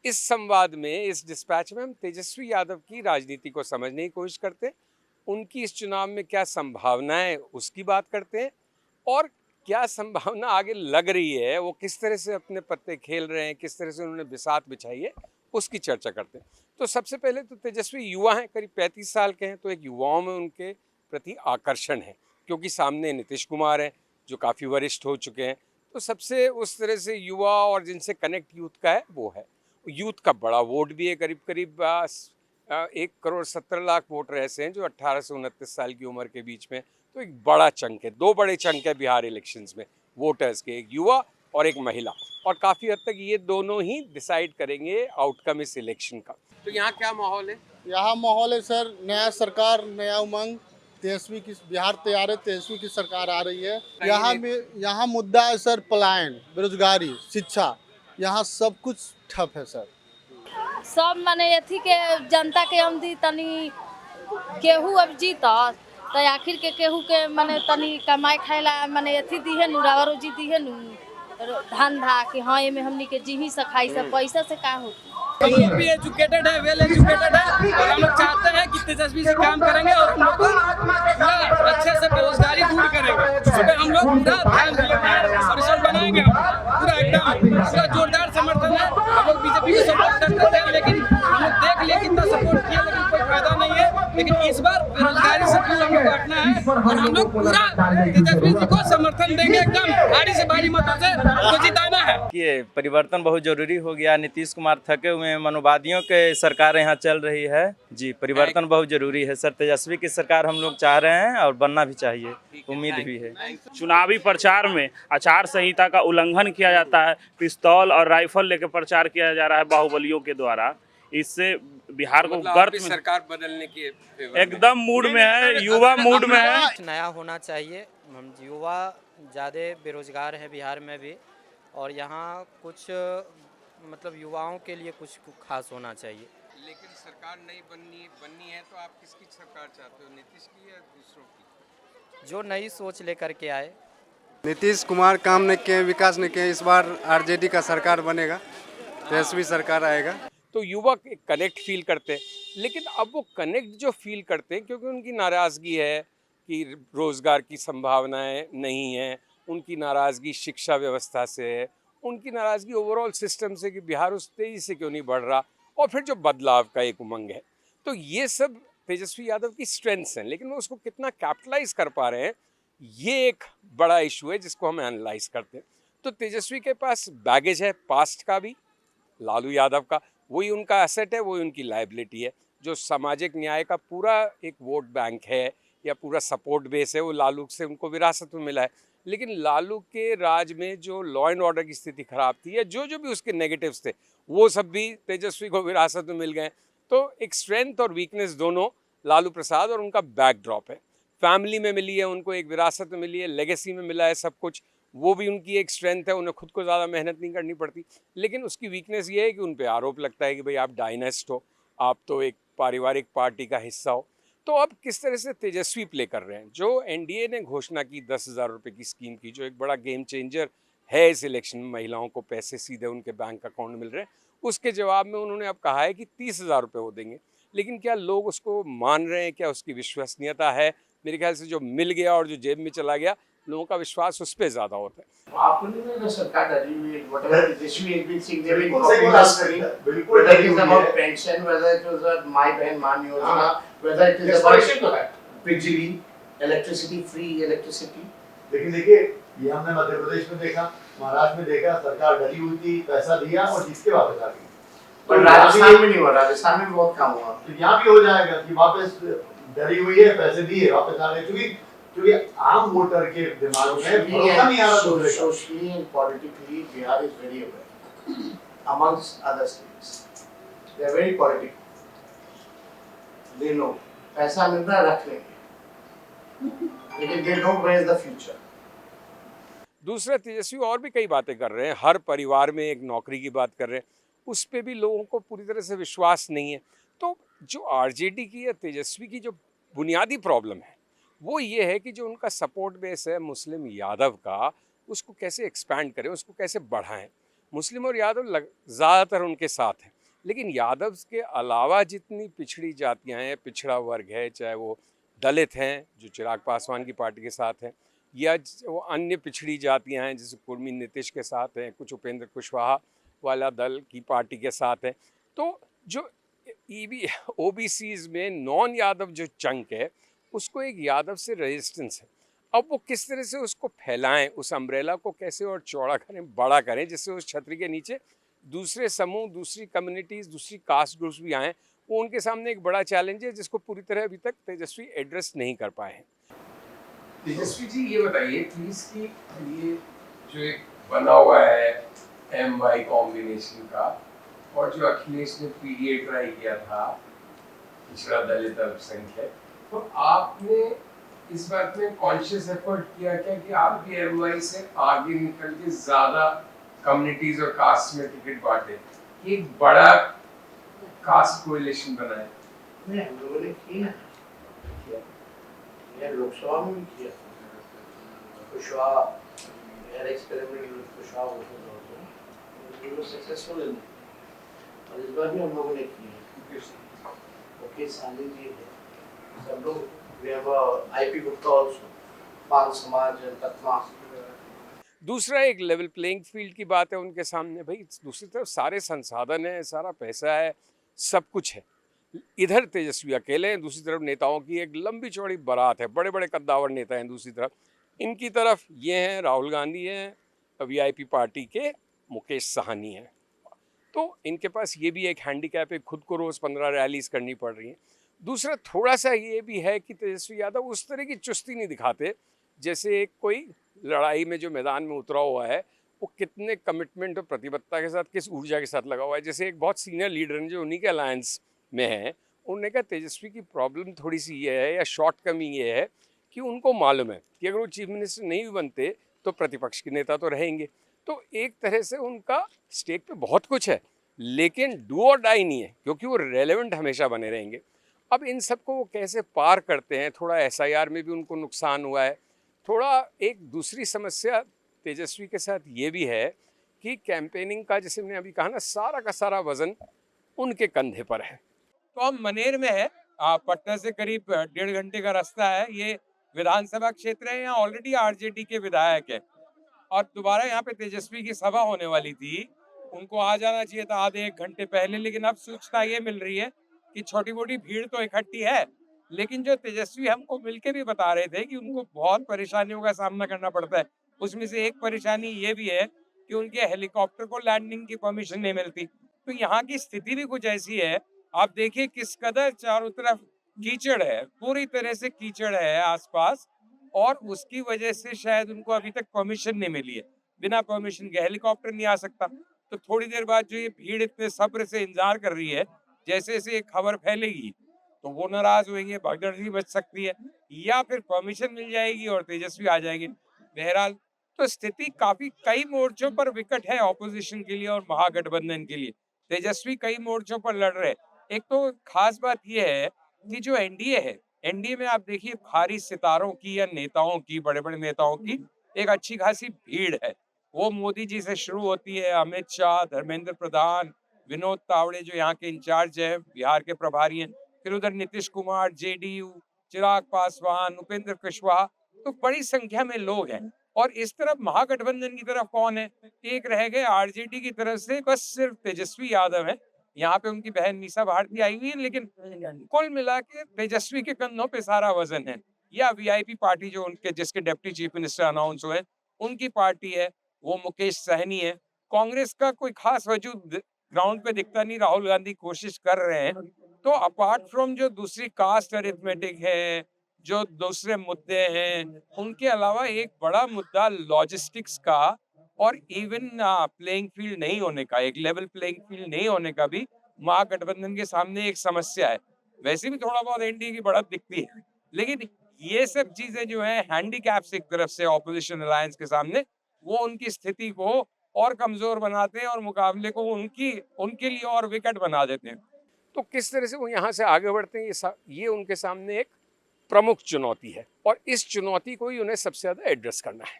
इस संवाद में, इस डिस्पैच में हम तेजस्वी यादव की राजनीति को समझने की कोशिश करते हैं, उनकी इस चुनाव में क्या संभावनाएं उसकी बात करते हैं, और क्या संभावना आगे लग रही है, वो किस तरह से अपने पत्ते खेल रहे हैं, किस तरह से उन्होंने बिसात बिछाई है, उसकी चर्चा करते हैं। तो सबसे पहले तो तेजस्वी युवा हैं, करीब 35 साल के हैं, तो एक युवाओं में उनके प्रति आकर्षण है, क्योंकि सामने नीतीश कुमार हैं जो काफ़ी वरिष्ठ हो चुके हैं। तो सबसे उस तरह से युवा और जिनसे कनेक्ट यूथ का है वो है। यूथ का बड़ा वोट भी है, करीब करीब 1,70,00,000 वोटर ऐसे हैं जो 18 से 29 साल की उम्र के बीच में। तो एक बड़ा चंक है, दो बड़े चंक है बिहार इलेक्शंस में वोटर्स के, एक युवा और एक महिला, और काफ़ी हद तक ये दोनों ही डिसाइड करेंगे आउटकम इस इलेक्शन का। तो यहाँ क्या माहौल है? यहाँ माहौल है सर, नया सरकार, नया उमंग, तेजस्वी की बिहार तैयार है, तेजस्वी की सरकार आ रही है। यहाँ मुद्दा है सर पलायन, बेरोजगारी, शिक्षा, यहाँ सब कुछ ठप है सर। सब माने अथी के जनता के हम दी तनी केहू अब जीता तो आखिर के केहू के माने तनी कमाई खाएला माने अथी दी है नुरावा रोजी दी है नु धंधा कि हाँ ये में हमनी के जी ही सखाई सब पैसा से का होती। हम लोग भी एजुकेटेड है, वेल एजुकेटेड है, और हम लोग चाहते हैं कि तेजस्वी से काम करेंगे और हम लोग पूरा अच्छे से बेरोजगारी दूर करेंगे। इस पर हम लोग पूरा ध्यान देंगे और रिजल्ट बनाएंगे, पूरा एकदम पूरा जोरदार समर्थन है। हम लोग बीजेपी को सपोर्ट करते थे, लेकिन हम लोग देख लिए कितना सपोर्ट किया, लेकिन कोई फायदा नहीं है। लेकिन इस बार बेरोजगारी से दूर हम लोग हटना है और हम लोग पूरा तेजस्वी जी को समर्थन देंगे, एकदम भारी से भारी मतों से उनको जिताना है। ये परिवर्तन बहुत जरूरी हो गया। नीतीश कुमार थके हुए हैं, मनोवादियों के सरकार यहाँ चल रही है जी। परिवर्तन बहुत जरूरी है सर, तेजस्वी की सरकार हम लोग चाह रहे हैं और बनना भी चाहिए, उम्मीद भी है। चुनावी प्रचार में आचार संहिता का उल्लंघन किया जाता है, पिस्तौल और राइफल लेकर प्रचार किया जा रहा है बाहुबलियों के द्वारा। इससे बिहार को गर्त में सरकार बदलने की एकदम मूड में है, युवा मूड में है। नया होना चाहिए। हम युवा ज़्यादा बेरोजगार है बिहार में भी, और यहाँ कुछ मतलब युवाओं के लिए कुछ खास होना चाहिए। लेकिन सरकार नहीं बननी है तो आप किसकी सरकार चाहते हो, नीतीश की या दूसरों की? जो नई सोच लेकर के आए। नीतीश कुमार काम नहीं किए, विकास नहीं किए, इस बार आरजेडी का सरकार बनेगा, तेजस्वी सरकार आएगा। तो युवा कनेक्ट फील करते हैं, लेकिन अब वो कनेक्ट जो फील करते हैं क्योंकि उनकी नाराज़गी है कि रोज़गार की संभावनाएं नहीं हैं, उनकी नाराज़गी शिक्षा व्यवस्था से है, उनकी नाराज़गी ओवरऑल सिस्टम से कि बिहार उस तेज़ी से क्यों नहीं बढ़ रहा, और फिर जो बदलाव का एक उमंग है। तो ये सब तेजस्वी यादव की स्ट्रेंथ्स हैं, लेकिन वो उसको कितना कैपिटलाइज कर पा रहे हैं, ये एक बड़ा इशू है जिसको हम एनालाइज करते हैं। तो तेजस्वी के पास बैगेज है पास्ट का भी, लालू यादव का, वही उनका एसेट है, वही उनकी लायबिलिटी है। जो सामाजिक न्याय का पूरा एक वोट बैंक है या पूरा सपोर्ट बेस है, वो लालू से उनको विरासत में मिला है। लेकिन लालू के राज में जो लॉ एंड ऑर्डर की स्थिति खराब थी या जो जो भी उसके नेगेटिव्स थे, वो सब भी तेजस्वी को विरासत में मिल गए। तो एक स्ट्रेंथ और वीकनेस दोनों लालू प्रसाद और उनका बैकड्रॉप है। फैमिली में मिली है उनको, एक विरासत में मिली है, लेगेसी में मिला है सब कुछ, वो भी उनकी एक स्ट्रेंथ है, उन्हें खुद को ज़्यादा मेहनत नहीं करनी पड़ती। लेकिन उसकी वीकनेस ये है कि उन पे आरोप लगता है कि भाई आप डायनेस्ट हो, आप तो एक पारिवारिक पार्टी का हिस्सा हो। तो अब किस तरह से तेजस्वी प्ले कर रहे हैं? जो एनडीए ने घोषणा की 10,000 रुपये की स्कीम की, जो एक बड़ा गेम चेंजर है इस इलेक्शन में, महिलाओं को पैसे सीधे उनके बैंक अकाउंट में मिल रहे हैं, उसके जवाब में उन्होंने अब कहा है कि 30,000 रुपये वो देंगे। लेकिन क्या लोग उसको मान रहे हैं? क्या उसकी विश्वसनीयता है? मेरे ख्याल से जो मिल गया और जो जेब में चला गया, लोगों का विश्वास उस पर ज़्यादा होता है। आपने जो सरकार डरी हुई है, whatever Tejashwi has been saying, they've been popular, whether it is about pension, whether it is माई बहन मान योजना, whether it is about बिजली, इलेक्ट्रिसिटी, फ्री इलेक्ट्रिसिटी। लेकिन देखिए, ये हमने मध्य प्रदेश में देखा, महाराष्ट्र में देखा, सरकार डरी हुई थी, पैसा दिया और जिसके वापस आ गई। पर राजस्थान में नहीं हुआ, राजस्थान में बहुत कम हुआ। तो यहाँ भी हो जाएगा कि वापस डरी हुई है, पैसे दिए, वापस आ गए, क्योंकि आम वोटर के दिमाग में भरोसा नहीं आ रहा। Socially and politically Bihar is very aware amongst other states, they are very political, they know पैसा मिल रहा है रख लेंगे, लेकिन they know where is the future. दूसरा, तेजस्वी और भी कई बातें कर रहे हैं, हर परिवार में एक नौकरी की बात कर रहे हैं, उस पर भी लोगों को पूरी तरह से विश्वास नहीं है। तो जो आरजेडी की या तेजस्वी की जो बुनियादी प्रॉब्लम है वो ये है कि जो उनका सपोर्ट बेस है मुस्लिम यादव का, उसको कैसे एक्सपैंड करें, उसको कैसे बढ़ाएं। मुस्लिम और यादव ज़्यादातर उनके साथ हैं, लेकिन यादव के अलावा जितनी पिछड़ी जातियां हैं, पिछड़ा वर्ग है, चाहे वो दलित हैं जो चिराग पासवान की पार्टी के साथ हैं, या वो अन्य पिछड़ी जातियां हैं जैसे कुर्मी नीतीश के साथ हैं, कुछ उपेंद्र कुशवाहा वाला दल की पार्टी के साथ हैं, तो जो ओबीसीज में नॉन यादव जो चंक है उसको एक यादव से रेजिस्टेंस है। अब वो किस तरह से उसको फैलाएं, उस अम्ब्रेला को कैसे और चौड़ा करें, बड़ा करें, जिससे उस छतरी के नीचे दूसरे समूह, दूसरी कम्युनिटीज़, दूसरी कास्ट ग्रुप्स भी आएँ, वो उनके सामने एक बड़ा चैलेंज है जिसको पूरी तरह अभी तक तेजस्वी एड्रेस नहीं कर पाए हैं। तेजस्वी जी ये बताइए प्लीज कि ये जो एक बना हुआ है MY कॉम्बिनेशन का, और जो अखिलेश ने PDA ट्राई किया था, पिछड़ा दलित अल्पसंख्यक, तो आपने इस बात में कॉन्शियस एफर्ट किया क्या कि आप भी MY से आगे निकल के ज्यादा कम्युनिटीज और कास्ट में टिकट बांटे, एक बड़ा कास्ट कोएलिशन बनाए? नहीं, हम लोगों ने किया यह लोकसभा में भी किया, कुशवाहा एयर एक्सपेरिमेंट कुशवाहा होते सक्सेसफुल है, और इस बार भी हम लोगों ने किया। ओके साली जी है, सब लोग, we have IP Gupta also, पाल समाज, तत्मा। दूसरा एक लेवल प्लेइंग फील्ड की बात है उनके सामने। भाई दूसरी तरफ सारे संसाधन है, सारा पैसा है, सब कुछ है। इधर तेजस्वी अकेले हैं, दूसरी तरफ नेताओं की एक लंबी चौड़ी बारात है, बड़े बड़े कद्दावर नेता हैं दूसरी तरफ। इनकी तरफ ये हैं राहुल गांधी हैं, VIP पार्टी के मुकेश साहनी हैं, तो इनके पास ये भी एक हैंडीकैप है, खुद को रोज़ 15 रैलीज करनी पड़ रही हैं। दूसरा थोड़ा सा ये भी है कि तेजस्वी यादव उस तरह की चुस्ती नहीं दिखाते जैसे एक कोई लड़ाई में जो मैदान में उतरा हुआ है वो कितने कमिटमेंट और प्रतिबद्धता के साथ, किस ऊर्जा के साथ लगा हुआ है। जैसे एक बहुत सीनियर लीडर हैं जो उन्हीं के अलायंस में हैं, उन्होंने कहा तेजस्वी की प्रॉब्लम थोड़ी सी ये है या शॉर्ट कमी ये है कि उनको मालूम है कि अगर वो चीफ मिनिस्टर नहीं भी बनते तो प्रतिपक्ष के नेता तो रहेंगे। तो एक तरह से उनका स्टेक पे बहुत कुछ है, लेकिन डू और डाई नहीं है, क्योंकि वो रेलेवेंट हमेशा बने रहेंगे। अब इन सबको वो कैसे पार करते हैं, थोड़ा SIR में भी उनको नुकसान हुआ है। थोड़ा एक दूसरी समस्या तेजस्वी के साथ ये भी है कि कैंपेनिंग का, जैसे मैंने अभी कहा ना, सारा का सारा वजन उनके कंधे पर है। तो हम मनेर में है, पटना से करीब 1.5 घंटे का रास्ता है। ये विधानसभा क्षेत्र है, यहाँ ऑलरेडी RJD के विधायक है और दोबारा यहाँ पे तेजस्वी की सभा होने वाली थी। उनको आ जाना चाहिए था आधे 1 घंटे पहले, लेकिन अब सूचना ये मिल रही है कि छोटी मोटी भीड़ तो इकट्ठी है, लेकिन जो तेजस्वी हमको मिलके भी बता रहे थे कि उनको बहुत परेशानियों का सामना करना पड़ता है। उसमें से एक परेशानी ये भी है कि उनके हेलीकॉप्टर को लैंडिंग की परमिशन नहीं मिलती। तो यहाँ की स्थिति भी कुछ ऐसी है, आप देखिए किस कदर चारों तरफ कीचड़ है, पूरी तरह से कीचड़ है आसपास, और उसकी वजह से शायद उनको अभी तक परमिशन नहीं मिली है। बिना परमिशन के हेलीकॉप्टर नहीं आ सकता। तो थोड़ी देर बाद जो ये भीड़ इतने सब्र से इंतजार कर रही है, जैसे जैसे ये खबर फैलेगी तो वो नाराज होंगे, भगदड़ भी बच सकती है, या फिर परमिशन मिल जाएगी और तेजस्वी आ जाएंगे। बहरहाल तो स्थिति काफी कई मोर्चों पर विकट है ऑपोजिशन के लिए और महागठबंधन के लिए। तेजस्वी कई मोर्चों पर लड़ रहे। एक तो खास बात यह है कि जो NDA है, NDA में आप देखिए भारी सितारों की या नेताओं की, बड़े बड़े नेताओं की एक अच्छी खासी भीड़ है। वो मोदी जी से शुरू होती है, अमित शाह, धर्मेंद्र प्रधान, विनोद तावड़े जो यहाँ के इंचार्ज है, बिहार के प्रभारी हैं, फिर उधर नीतीश कुमार, JDU, चिराग पासवान, उपेंद्र कुशवाहा, तो बड़ी संख्या में लोग हैं। और इस तरफ महागठबंधन की तरफ कौन है? एक रह गए RJD की तरफ से बस सिर्फ तेजस्वी यादव है। यहाँ पे उनकी बहन मीसा भारती आई हुई है, लेकिन कुल मिला के तेजस्वी के कंधों पे सारा वजन है। या VIP पार्टी जो उनके, जिसके डिप्टी चीफ मिनिस्टर अनाउंस हुए, उनकी पार्टी है, वो मुकेश सहनी है। कांग्रेस का कोई खास वजूद ग्राउंड पे दिखता नहीं। राहुल गांधी कोशिश कर रहे हैं। तो अपार्ट फ्रॉम जो दूसरी कास्ट अरिथमेटिक है, जो दूसरे मुद्दे हैं, उनके अलावा एक बड़ा मुद्दा लॉजिस्टिक्स का और इवन प्लेइंग फील्ड नहीं होने का, एक लेवल प्लेइंग फील्ड नहीं होने का भी महागठबंधन के सामने एक समस्या है। वैसे भी थोड़ा बहुत NDA की बढ़त दिखती है, लेकिन ये सब चीजें जो है हैंडीकैप्स एक तरफ से ऑपोजिशन अलायंस के सामने, वो उनकी स्थिति को और कमजोर बनाते हैं और मुकाबले को उनके लिए और विकट बना देते हैं। तो किस तरह से वो यहाँ से आगे बढ़ते हैं, ये उनके सामने एक प्रमुख चुनौती है, और इस चुनौती को ही उन्हें सबसे ज़्यादा एड्रेस करना है।